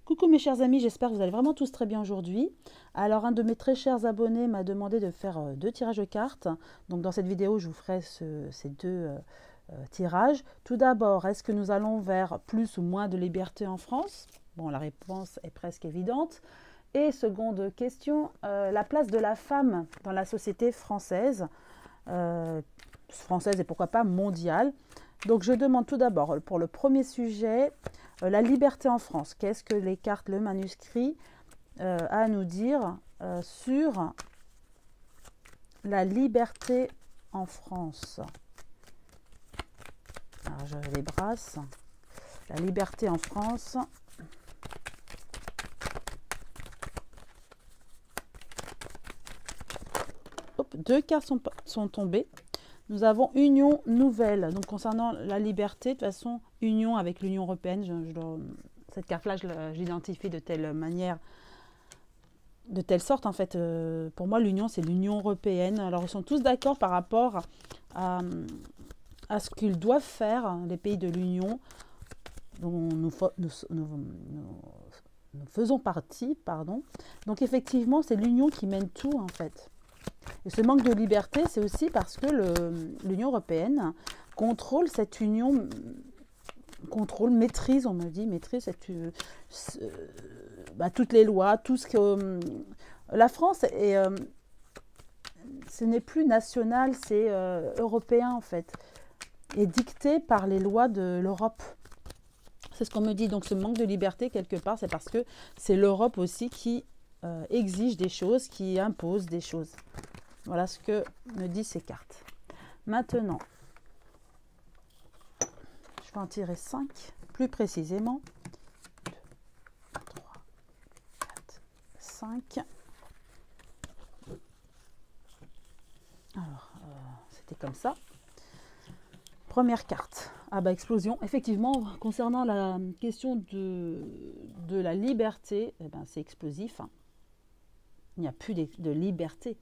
Coucou mes chers amis, j'espère que vous allez vraiment tous très bien aujourd'hui. Alors un de mes très chers abonnés m'a demandé de faire deux tirages de cartes. Donc dans cette vidéo, je vous ferai ces deux tirages. Tout d'abord, est-ce que nous allons vers plus ou moins de liberté en France? Bon, la réponse est presque évidente. Et seconde question, la place de la femme dans la société française, française et pourquoi pas mondiale. Donc je demande tout d'abord pour le premier sujet, la liberté en France. Qu'est-ce que les cartes, le manuscrit a à nous dire sur la liberté en France? Alors je les brasse. La liberté en France. Hop, deux cartes sont tombées. Nous avons union nouvelle. Donc concernant la liberté, de toute façon, union avec l'Union européenne, cette carte-là, je l'identifie de telle manière, de telle sorte, en fait, pour moi, l'union, c'est l'Union européenne. Alors, ils sont tous d'accord par rapport à ce qu'ils doivent faire, les pays de l'Union, dont nous faisons partie, pardon. Donc, effectivement, c'est l'Union qui mène tout, en fait. Et ce manque de liberté, c'est aussi parce que l'Union européenne contrôle cette union, maîtrise, on me dit, maîtrise toutes les lois, tout ce que... la France, ce n'est plus national, c'est européen en fait, et dicté par les lois de l'Europe. C'est ce qu'on me dit. Donc ce manque de liberté, quelque part, c'est parce que c'est l'Europe aussi qui exige des choses, qui impose des choses. Voilà ce que me disent ces cartes. Maintenant, je vais en tirer 5, plus précisément. 2, 3, 4, 5. Alors, c'était comme ça. Première carte. Ah bah, explosion. Effectivement, concernant la question de la liberté, eh ben, c'est explosif. Hein. Il n'y a plus de liberté.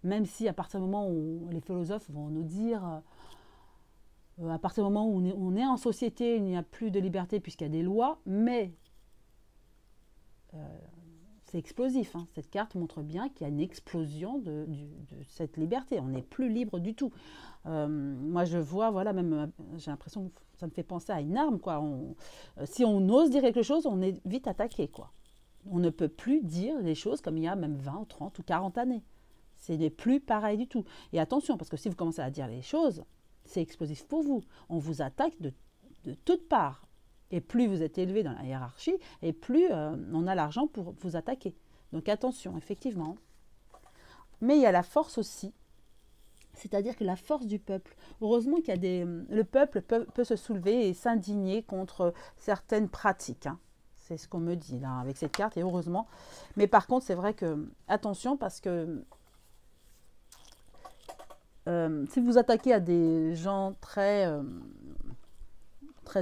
Même si à partir du moment où les philosophes vont nous dire, à partir du moment où on est en société, il n'y a plus de liberté puisqu'il y a des lois, mais c'est explosif. Hein. Cette carte montre bien qu'il y a une explosion de cette liberté. On n'est plus libre du tout. Moi, je vois, voilà, même, j'ai l'impression que ça me fait penser à une arme, quoi. Si on ose dire quelque chose, on est vite attaqué, quoi. On ne peut plus dire les choses comme il y a même 20 ou 30 ou 40 années. Ce n'est plus pareil du tout. Et attention, parce que si vous commencez à dire les choses, c'est explosif pour vous. On vous attaque de toutes parts. Et plus vous êtes élevé dans la hiérarchie, et plus on a l'argent pour vous attaquer. Donc attention, effectivement. Mais il y a la force aussi. C'est-à-dire que la force du peuple. Heureusement qu'il y a le peuple peut se soulever et s'indigner contre certaines pratiques. Hein. C'est ce qu'on me dit là avec cette carte, et heureusement. Mais par contre, c'est vrai que, attention, parce que si vous attaquez à des gens très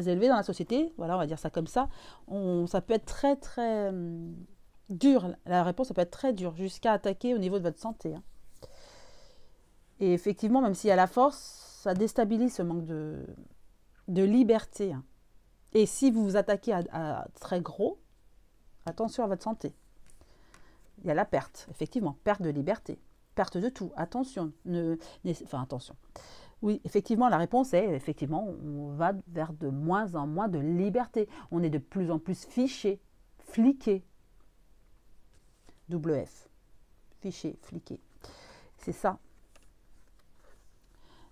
élevés dans la société, voilà, on va dire ça comme ça, ça peut être très très dur. La réponse, ça peut être très dur, jusqu'à attaquer au niveau de votre santé. Hein. Et effectivement, même s'il y a la force, ça déstabilise ce manque de liberté. Hein. Et si vous vous attaquez à très gros, attention à votre santé. Il y a la perte, effectivement, perte de liberté. Perte de tout, attention, attention. Oui, effectivement, la réponse est, effectivement, on va vers de moins en moins de liberté. On est de plus en plus fiché, fliqué. Double F. Fiché, fliqué. C'est ça.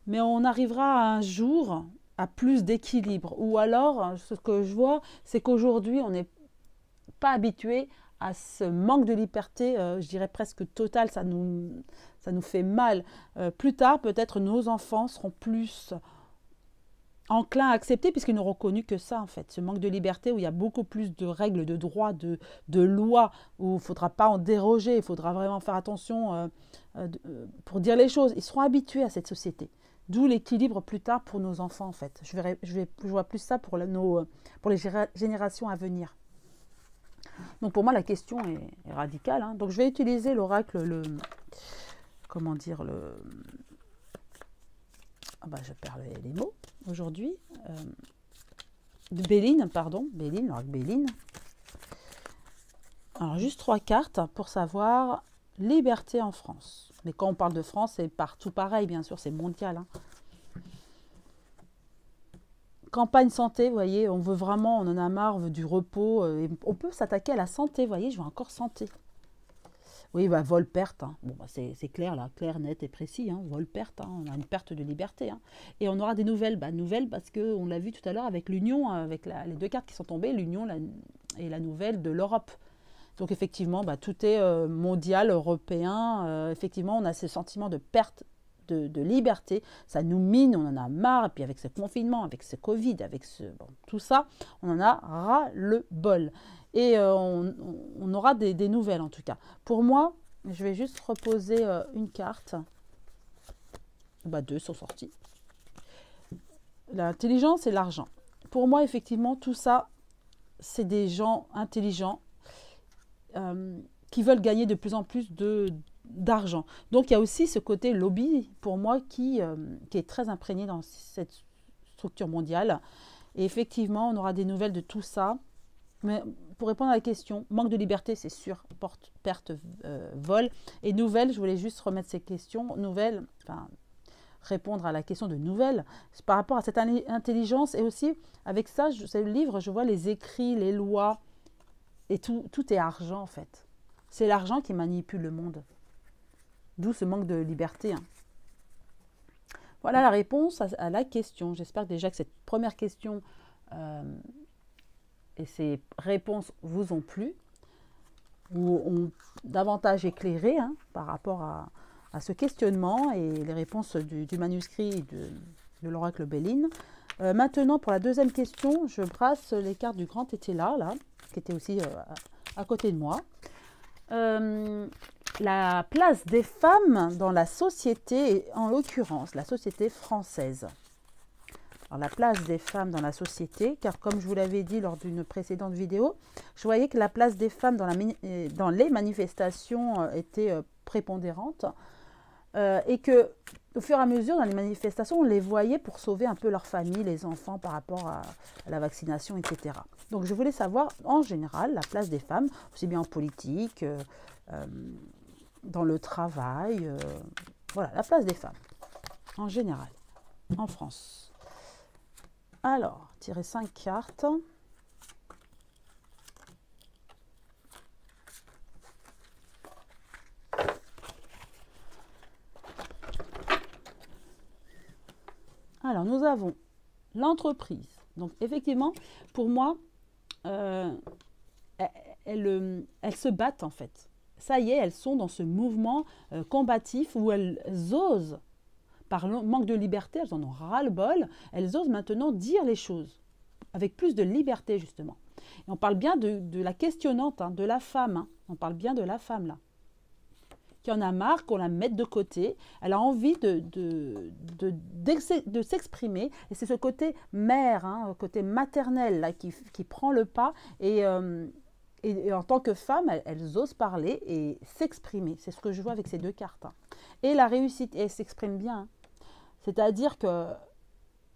Mais on arrivera un jour à plus d'équilibre. Ou alors, ce que je vois, c'est qu'aujourd'hui, on n'est pas habitué à ce manque de liberté, je dirais presque total, ça nous fait mal. Plus tard, peut-être nos enfants seront plus enclins à accepter, puisqu'ils n'auront connu que ça, en fait. Ce manque de liberté où il y a beaucoup plus de règles, de droits, de lois, où il ne faudra pas en déroger, il faudra vraiment faire attention pour dire les choses. Ils seront habitués à cette société. D'où l'équilibre plus tard pour nos enfants, en fait. Je vois plus ça pour les générations à venir. Donc pour moi, la question est radicale. Hein. Donc je vais utiliser l'oracle, comment dire, je perds les mots aujourd'hui. Béline, pardon, l'oracle Béline. Alors, juste 3 cartes pour savoir liberté en France. Mais quand on parle de France, c'est partout pareil, bien sûr, c'est mondial. Hein. Campagne santé, vous voyez, on veut vraiment, on en a marre, on veut du repos. Et on peut s'attaquer à la santé, vous voyez, je veux encore santé. Oui, bah, vol-perte. Hein. Bon, bah, c'est clair, là, clair, net et précis. Hein. Vol-perte, hein. On a une perte de liberté. Hein. Et on aura des nouvelles. Bah, nouvelles parce qu'on l'a vu tout à l'heure avec l'union, avec les 2 cartes qui sont tombées, l'union et la nouvelle de l'Europe. Donc effectivement, bah, tout est mondial, européen. Effectivement, on a ce sentiment de perte de liberté. Ça nous mine, on en a marre. Et puis avec ce confinement, avec ce Covid, avec tout ça, on en a ras-le-bol. Et on aura des nouvelles en tout cas. Pour moi, je vais juste reposer une carte. Bah, 2 sont sortis. L'intelligence et l'argent. Pour moi, effectivement, tout ça, c'est des gens intelligents qui veulent gagner de plus en plus d'argent. Donc il y a aussi ce côté lobby pour moi qui est très imprégné dans cette structure mondiale. Et effectivement, on aura des nouvelles de tout ça. Mais pour répondre à la question, manque de liberté, c'est sûr, perte, vol. Et nouvelles, je voulais juste remettre ces questions. Nouvelles, enfin, répondre à la question de nouvelles, par rapport à cette intelligence. Et aussi, avec ça, c'est le livre, je vois les écrits, les lois. Et tout est argent, en fait. C'est l'argent qui manipule le monde. D'où ce manque de liberté. Hein. Voilà la réponse à la question. J'espère déjà que cette première question et ces réponses vous ont plu, ou ont davantage éclairé hein, par rapport à ce questionnement et les réponses du manuscrit de l'oracle Béline. Maintenant, pour la deuxième question, je brasse les cartes du grand Tétela, là, qui était aussi à côté de moi. La place des femmes dans la société, en l'occurrence la société française. Alors, la place des femmes dans la société, car comme je vous l'avais dit lors d'une précédente vidéo, je voyais que la place des femmes dans les manifestations était prépondérante et que au fur et à mesure dans les manifestations, on les voyait pour sauver un peu leur famille, les enfants par rapport à la vaccination, etc. Donc je voulais savoir en général la place des femmes, aussi bien en politique, dans le travail, voilà, la place des femmes en général, en France. Alors, tirer 5 cartes. Alors, nous avons l'entreprise. Donc, effectivement, pour moi, elles se battent en fait. Ça y est, elles sont dans ce mouvement combatif où elles osent, par manque de liberté, elles en ont ras-le-bol, elles osent maintenant dire les choses, avec plus de liberté justement. Et on parle bien de la questionnante, hein, de la femme, hein. On parle bien de la femme là, qui en a marre qu'on la mette de côté, elle a envie de s'exprimer, et c'est ce côté mère, hein, côté maternel là, qui prend le pas, et en tant que femme, elles osent parler et s'exprimer. C'est ce que je vois avec ces 2 cartes. Hein. Et la réussite, et elles s'expriment bien. Hein. C'est-à-dire que,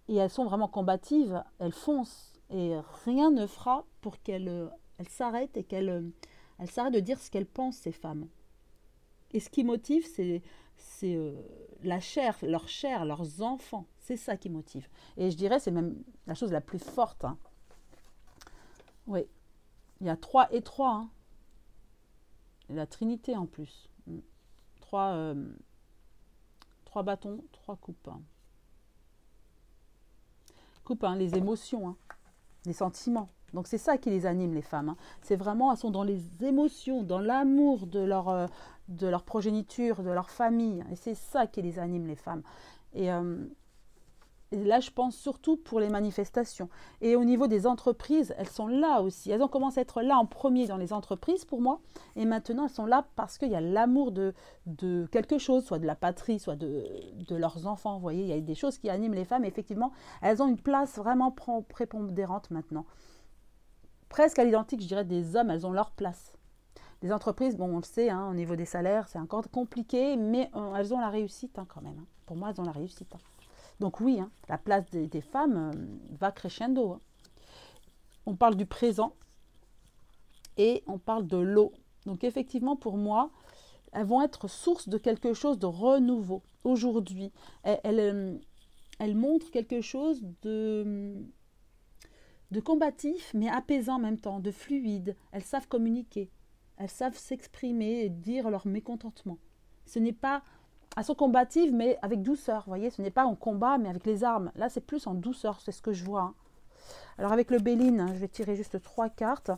et elles sont vraiment combatives, elles foncent, et rien ne fera pour qu'elles s'arrêtent et qu'elles s'arrêtent de dire ce qu'elles pensent, ces femmes. Et ce qui motive, c'est la chair, leurs enfants. C'est ça qui motive. Et je dirais, c'est même la chose la plus forte. Hein. Oui. Il y a 3 et 3. Hein. Et la Trinité en plus. 3 bâtons, 3 coupes. Coupes, hein, les émotions, hein, les sentiments. Donc c'est ça qui les anime, les femmes. Hein. C'est vraiment, elles sont dans les émotions, dans l'amour de leur progéniture, de leur famille. Et c'est ça qui les anime, les femmes. Et là, je pense surtout pour les manifestations. Et au niveau des entreprises, elles sont là aussi. Elles ont commencé à être là en premier dans les entreprises, pour moi. Et maintenant, elles sont là parce qu'il y a l'amour de quelque chose, soit de la patrie, soit de leurs enfants. Vous voyez, il y a des choses qui animent les femmes. Et effectivement, elles ont une place vraiment prépondérante maintenant. Presque à l'identique, je dirais, des hommes, elles ont leur place. Les entreprises, bon, on le sait, hein, au niveau des salaires, c'est encore compliqué, mais elles ont la réussite hein, quand même. Hein. Pour moi, elles ont la réussite. Hein. Donc oui, hein, la place des femmes va crescendo. Hein. On parle du présent. et on parle de l'eau. Donc effectivement, pour moi, elles vont être source de quelque chose de renouveau aujourd'hui. Elles montrent quelque chose de combatif, mais apaisant en même temps, de fluide. Elles savent communiquer, elles savent s'exprimer et dire leur mécontentement. Ce n'est pas, elles sont combatives, mais avec douceur, vous voyez, ce n'est pas en combat, mais avec les armes. Là, c'est plus en douceur, c'est ce que je vois. Hein. Alors avec le Béline, je vais tirer juste 3 cartes.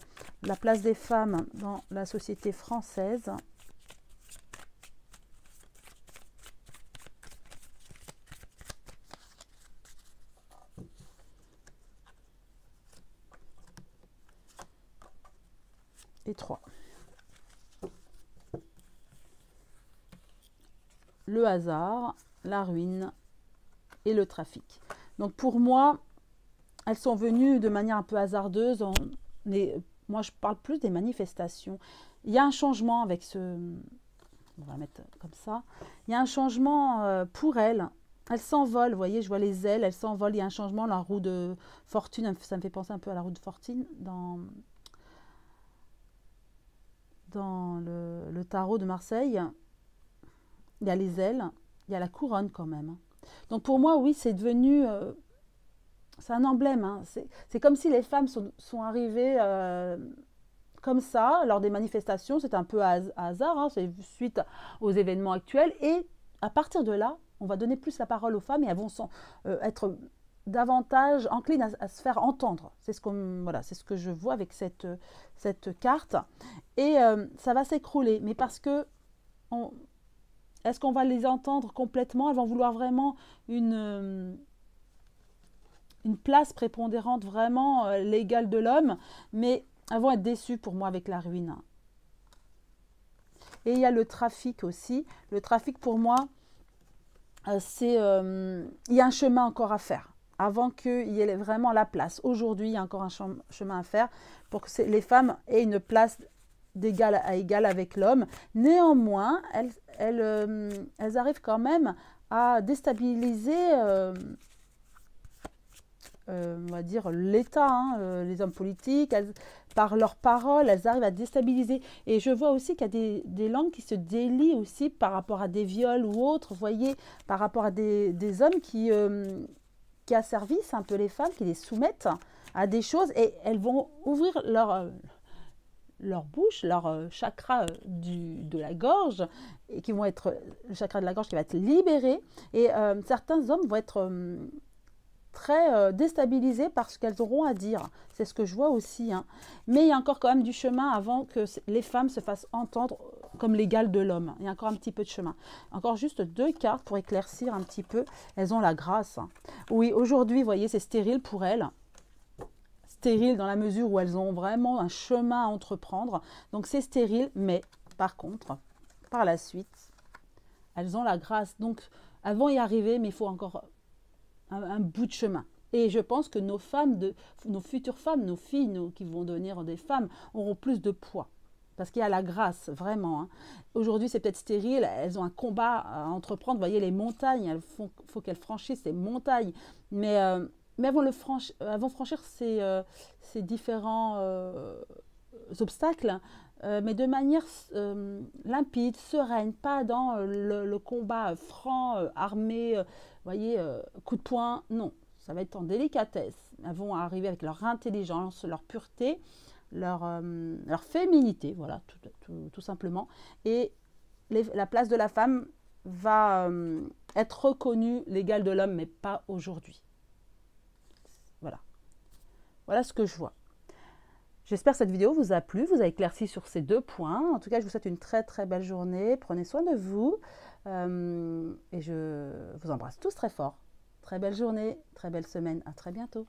La place des femmes dans la société française. Et 3. Le hasard, la ruine et le trafic. Donc pour moi, elles sont venues de manière un peu hasardeuse. Moi, je parle plus des manifestations. Il y a un changement avec ce... On va mettre comme ça. Il y a un changement pour elles. Elles s'envolent, vous voyez, je vois les ailes, elles s'envolent. Il y a un changement, la roue de fortune, ça me fait penser un peu à la roue de fortune dans le tarot de Marseille. Il y a les ailes, il y a la couronne quand même. Donc pour moi, oui, c'est devenu... c'est un emblème. Hein. C'est comme si les femmes sont arrivées comme ça, lors des manifestations. C'est un peu à hasard, hein, c'est suite aux événements actuels. Et à partir de là, on va donner plus la parole aux femmes et elles vont être davantage enclines à se faire entendre. C'est ce que je vois avec cette carte. Et ça va s'écrouler. Mais parce que... est-ce qu'on va les entendre complètement? Elles vont vouloir vraiment une place prépondérante, vraiment l'égale de l'homme, mais elles vont être déçues pour moi avec la ruine. Et il y a le trafic aussi. Le trafic pour moi, il y a un chemin encore à faire avant qu'il y ait vraiment la place. Aujourd'hui, il y a encore un chemin à faire pour que les femmes aient une place d'égal à égal avec l'homme. Néanmoins, elles arrivent quand même à déstabiliser, on va dire, l'État, hein, les hommes politiques. Par leurs paroles, elles arrivent à déstabiliser. Et je vois aussi qu'il y a des langues qui se délient aussi par rapport à des viols ou autres, vous voyez, par rapport à des hommes qui asservissent un peu les femmes, qui les soumettent à des choses, et elles vont ouvrir leur bouche, leur chakra de la gorge, et qui vont être le chakra de la gorge qui va être libéré, et certains hommes vont être très déstabilisés par ce qu'elles auront à dire. C'est ce que je vois aussi. Hein. Mais il y a encore quand même du chemin avant que les femmes se fassent entendre comme l'égal de l'homme. Il y a encore un petit peu de chemin. Encore juste 2 cartes pour éclaircir un petit peu. Elles ont la grâce. Hein. Oui, aujourd'hui, vous voyez, c'est stérile pour elles. Stérile dans la mesure où elles ont vraiment un chemin à entreprendre. Donc c'est stérile, mais par contre, par la suite, elles ont la grâce. Donc elles vont y arriver, mais il faut encore un bout de chemin. Et je pense que nos futures femmes, nos filles, qui vont devenir des femmes, auront plus de poids. Parce qu'il y a la grâce, vraiment. Hein. Aujourd'hui, c'est peut-être stérile, elles ont un combat à entreprendre. Vous voyez, les montagnes, faut qu'elles franchissent ces montagnes. Mais elles vont franchir ces différents obstacles, mais de manière limpide, sereine, pas dans le combat franc, armé, voyez, coup de poing, non. Ça va être en délicatesse. Elles vont arriver avec leur intelligence, leur pureté, leur féminité, voilà, tout simplement. Et la place de la femme va être reconnue, l'égale de l'homme, mais pas aujourd'hui. Voilà. Voilà ce que je vois. J'espère que cette vidéo vous a plu, vous a éclairci sur ces 2 points. En tout cas, je vous souhaite une très très belle journée. Prenez soin de vous. Et je vous embrasse tous très fort. Très belle journée, très belle semaine. À très bientôt.